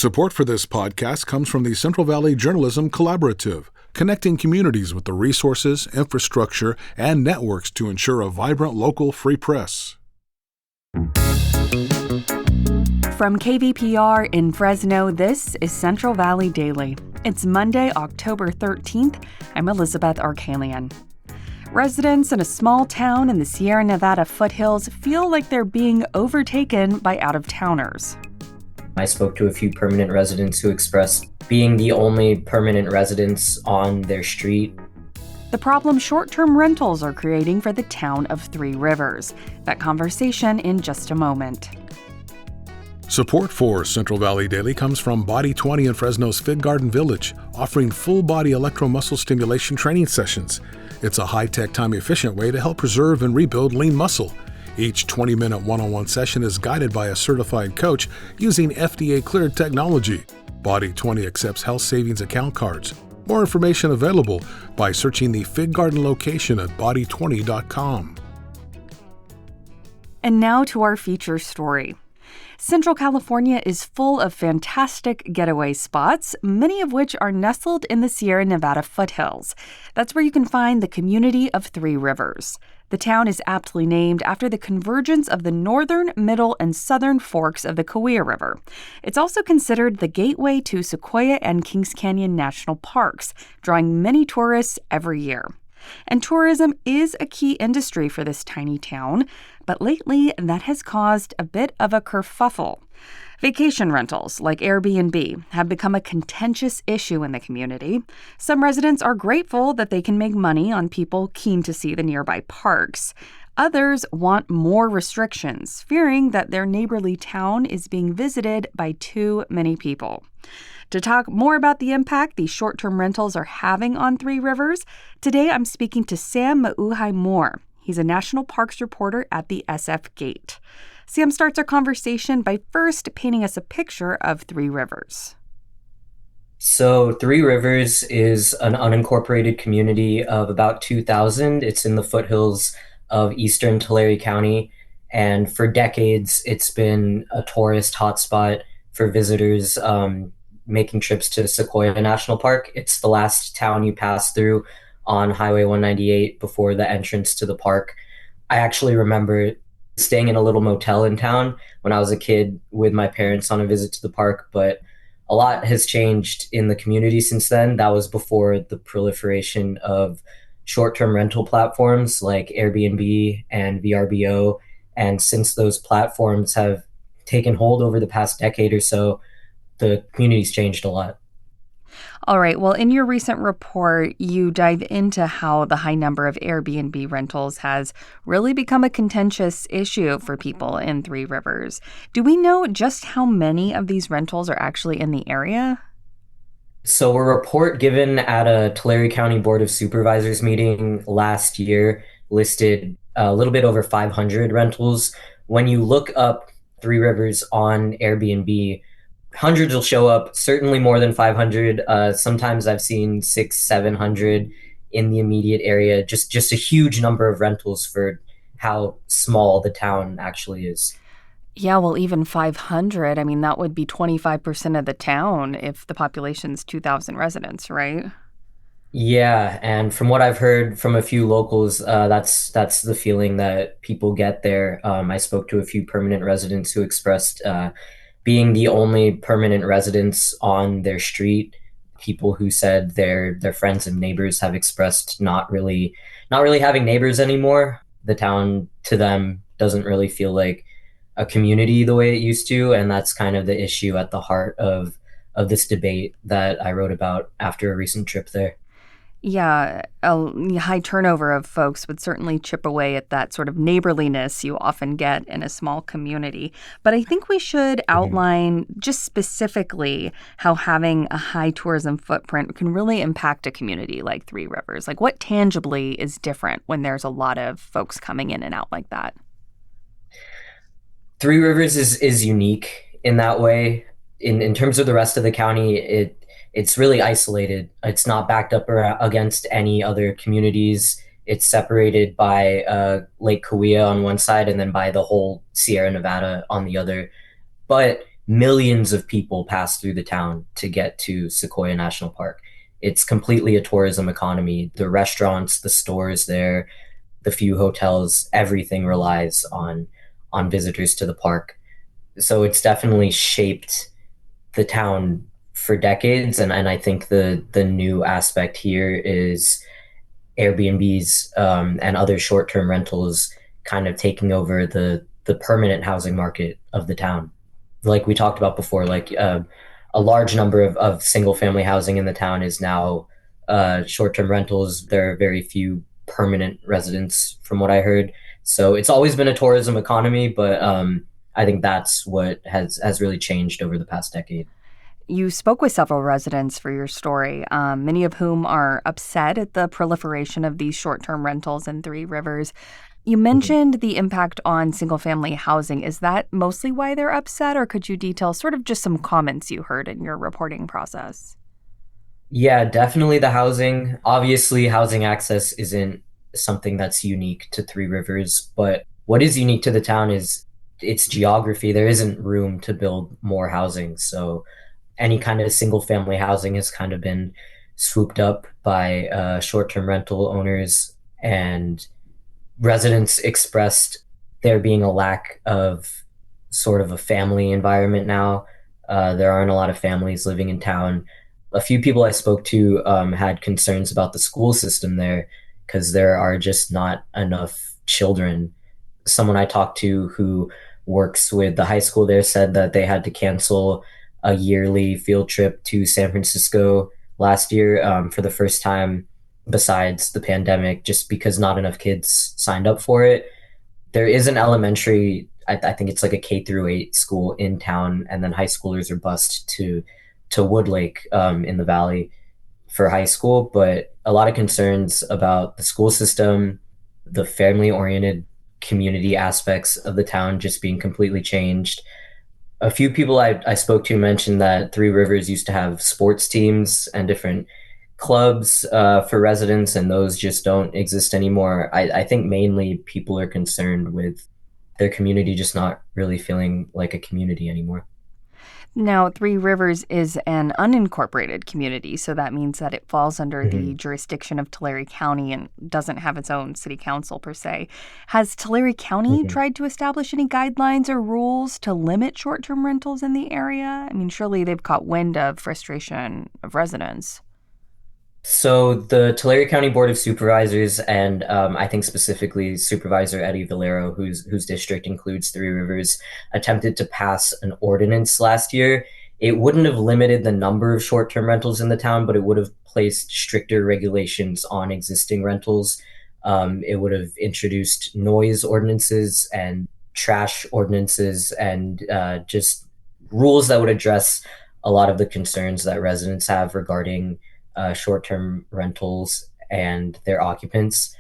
Support for this podcast comes from the Central Valley Journalism Collaborative, connecting communities with the resources, infrastructure, and networks to ensure a vibrant local free press. From KVPR in Fresno, this is Central Valley Daily. It's Monday, October 13th. I'm Elizabeth Arkalian. Residents in a small town in the Sierra Nevada foothills feel like they're being overtaken by out-of-towners. I spoke to a few permanent residents who expressed being the only permanent residents on their street. The problem short-term rentals are creating for the town of Three Rivers. That conversation in just a moment. Support for Central Valley Daily comes from Body 20 in Fresno's Fig Garden Village, offering full-body electromuscle stimulation training sessions. It's a high-tech, time-efficient way to help preserve and rebuild lean muscle. Each 20-minute one-on-one session is guided by a certified coach using FDA-cleared technology. Body 20 accepts health savings account cards. More information available by searching the Fig Garden location at body20.com. And now to our feature story. Central California is full of fantastic getaway spots, many of which are nestled in the Sierra Nevada foothills. That's where you can find the community of Three Rivers. The town is aptly named after the convergence of the northern, middle, and southern forks of the Sequoia River. It's also considered the gateway to Sequoia and Kings Canyon National Parks, drawing many tourists every year. And tourism is a key industry for this tiny town, but lately that has caused a bit of a kerfuffle. Vacation rentals, like Airbnb, have become a contentious issue in the community. Some residents are grateful that they can make money on people keen to see the nearby parks. Others want more restrictions, fearing that their neighborly town is being visited by too many people. To talk more about the impact these short-term rentals are having on Three Rivers, today I'm speaking to Sam Mauhay-Moore. He's a national parks reporter at the SF Gate. Sam starts our conversation by first painting us a picture of Three Rivers. So Three Rivers is an unincorporated community of about 2,000. It's in the foothills of eastern Tulare County, and for decades it's been a tourist hotspot for visitors making trips to Sequoia National Park. It's the last town you pass through on Highway 198 before the entrance to the park. I actually remember staying in a little motel in town when I was a kid with my parents on a visit to the park, but a lot has changed in the community since then. That was before the proliferation of short-term rental platforms like Airbnb and VRBO. And since those platforms have taken hold over the past decade or so, the community's changed a lot. All right. Well, in your recent report, you dive into how the high number of Airbnb rentals has really become a contentious issue for people in Three Rivers. Do we know just how many of these rentals are actually in the area? So a report given at a Tulare County Board of Supervisors meeting last year listed a little bit over 500 rentals. When you look up Three Rivers on Airbnb, hundreds will show up, certainly more than 500. Sometimes I've seen 600, 700 in the immediate area. Just a huge number of rentals for how small the town actually is. Yeah, well, even 500, I mean, that would be 25% of the town if the population's 2,000 residents, right? Yeah, and from what I've heard from a few locals, that's the feeling that people get there. I spoke to a few permanent residents who expressed being the only permanent residents on their street. People who said their friends and neighbors have expressed not really having neighbors anymore. The town to them doesn't really feel like a community the way it used to, and that's kind of the issue at the heart of this debate that I wrote about after a recent trip there. Yeah, a high turnover of folks would certainly chip away at that sort of neighborliness you often get in a small community. But I think we should outline just specifically how having a high tourism footprint can really impact a community like Three Rivers. Like, what tangibly is different when there's a lot of folks coming in and out like that? Three Rivers is unique in that way. In terms of the rest of the county, it's really isolated. It's not backed up against any other communities. It's separated by Lake Cahuilla on one side and then by the whole Sierra Nevada on the other. But millions of people pass through the town to get to Sequoia National Park. It's completely a tourism economy. The restaurants, the stores there, the few hotels, everything relies on visitors to the park. So it's definitely shaped the town for decades. And I think the new aspect here is Airbnbs and other short term rentals kind of taking over the permanent housing market of the town. Like we talked about before, like a large number of single family housing in the town is now short term rentals. There are very few permanent residents, from what I heard. So it's always been a tourism economy, but I think that's what has really changed over the past decade. You spoke with several residents for your story, many of whom are upset at the proliferation of these short term rentals in Three Rivers. You Mhm. mentioned the impact on single family housing. Is that mostly why they're upset, or could you detail sort of just some comments you heard in your reporting process? Yeah, definitely the housing. Obviously, housing access isn't something that's unique to Three Rivers, but what is unique to the town is its geography. There isn't room to build more housing. So any kind of single family housing has kind of been swooped up by short-term rental owners, and residents expressed there being a lack of sort of a family environment now. There aren't a lot of families living in town. A few people I spoke to had concerns about the school system there because there are just not enough children. Someone I talked to who works with the high school there said that they had to cancel a yearly field trip to San Francisco last year for the first time besides the pandemic, just because not enough kids signed up for it. There is an elementary, I think it's like a K through 8 school in town, and then high schoolers are bused to Woodlake in the valley for high school. But a lot of concerns about the school system, the family oriented community aspects of the town just being completely changed. A few people I spoke to mentioned that Three Rivers used to have sports teams and different clubs for residents, and those just don't exist anymore. I think mainly people are concerned with their community just not really feeling like a community anymore. Now, Three Rivers is an unincorporated community, so that means that it falls under the Mhm. jurisdiction of Tulare County and doesn't have its own city council per se. Has Tulare County Mhm. tried to establish any guidelines or rules to limit short term rentals in the area? I mean, surely they've caught wind of frustration of residents. So the Tulare County Board of Supervisors and I think specifically Supervisor Eddie Valero, whose district includes Three Rivers, attempted to pass an ordinance last year. It wouldn't have limited the number of short-term rentals in the town, but it would have placed stricter regulations on existing rentals. It would have introduced noise ordinances and trash ordinances and just rules that would address a lot of the concerns that residents have regarding short-term rentals and their occupants.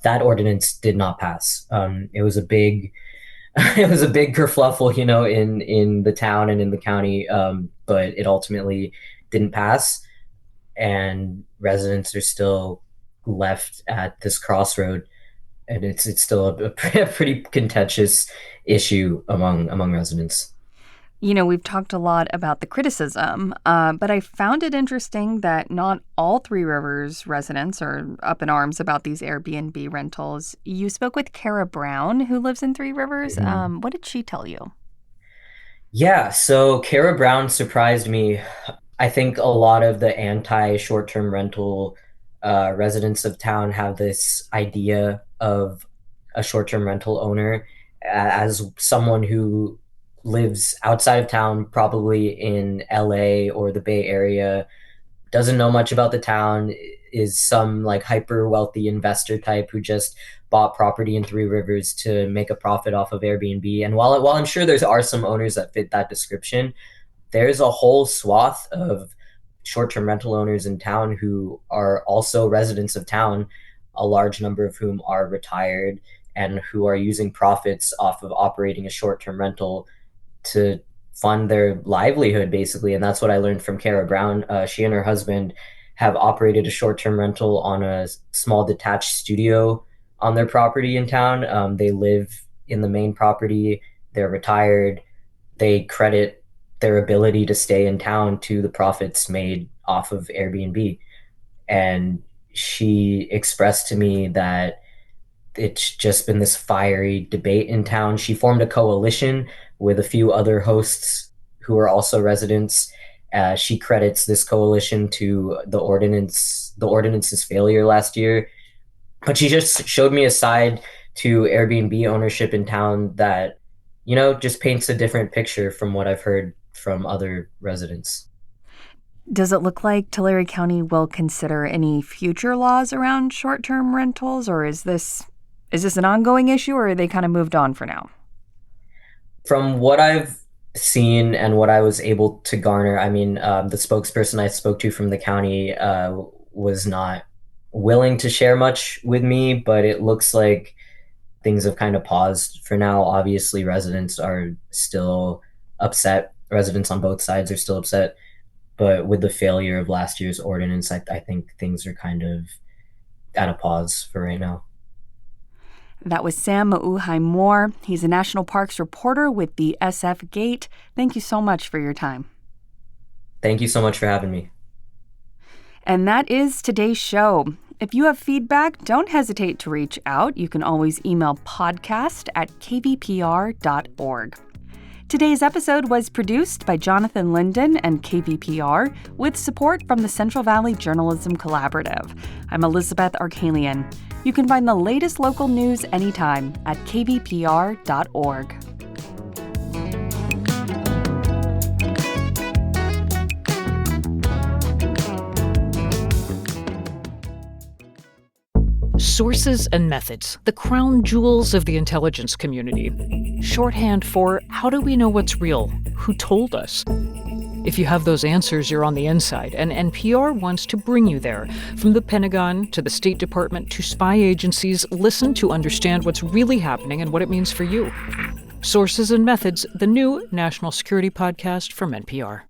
That ordinance did not pass. It was a big, it was a big kerfluffle, in the town and in the county, but it ultimately didn't pass, and residents are still left at this crossroad, and it's still a pretty contentious issue among residents. We've talked a lot about the criticism, but I found it interesting that not all Three Rivers residents are up in arms about these Airbnb rentals. You spoke with Kara Brown, who lives in Three Rivers. Mhm. What did she tell you? Yeah, so Kara Brown surprised me. I think a lot of the anti short-term rental residents of town have this idea of a short-term rental owner as someone who lives outside of town, probably in LA or the Bay Area, doesn't know much about the town, is some like hyper wealthy investor type who just bought property in Three Rivers to make a profit off of Airbnb. And while I'm sure there are some owners that fit that description, there's a whole swath of short-term rental owners in town who are also residents of town, a large number of whom are retired and who are using profits off of operating a short-term rental to fund their livelihood, basically. And that's what I learned from Kara Brown. She and her husband have operated a short-term rental on a small detached studio on their property in town. They live in the main property. They're retired. They credit their ability to stay in town to the profits made off of Airbnb. And she expressed to me that it's just been this fiery debate in town. She formed a coalition with a few other hosts who are also residents. She credits this coalition to the ordinance's failure last year. But she just showed me a side to Airbnb ownership in town that, just paints a different picture from what I've heard from other residents. Does it look like Tulare County will consider any future laws around short-term rentals, or is this an ongoing issue, or are they kind of moved on for now? From what I've seen and what I was able to garner, I mean, the spokesperson I spoke to from the county was not willing to share much with me, but it looks like things have kind of paused for now. Obviously, residents are still upset. Residents on both sides are still upset. But with the failure of last year's ordinance, I think things are kind of at a pause for right now. That was Sam Mauhay-Moore. He's a National Parks reporter with the SF Gate. Thank you so much for your time. Thank you so much for having me. And that is today's show. If you have feedback, don't hesitate to reach out. You can always email podcast@kvpr.org. Today's episode was produced by Jonathan Linden and KVPR with support from the Central Valley Journalism Collaborative. I'm Elizabeth Arkalian. You can find the latest local news anytime at kvpr.org. Sources and methods, the crown jewels of the intelligence community. Shorthand for how do we know what's real? Who told us? If you have those answers, you're on the inside, and NPR wants to bring you there. From the Pentagon to the State Department to spy agencies, listen to understand what's really happening and what it means for you. Sources and Methods, the new national security podcast from NPR.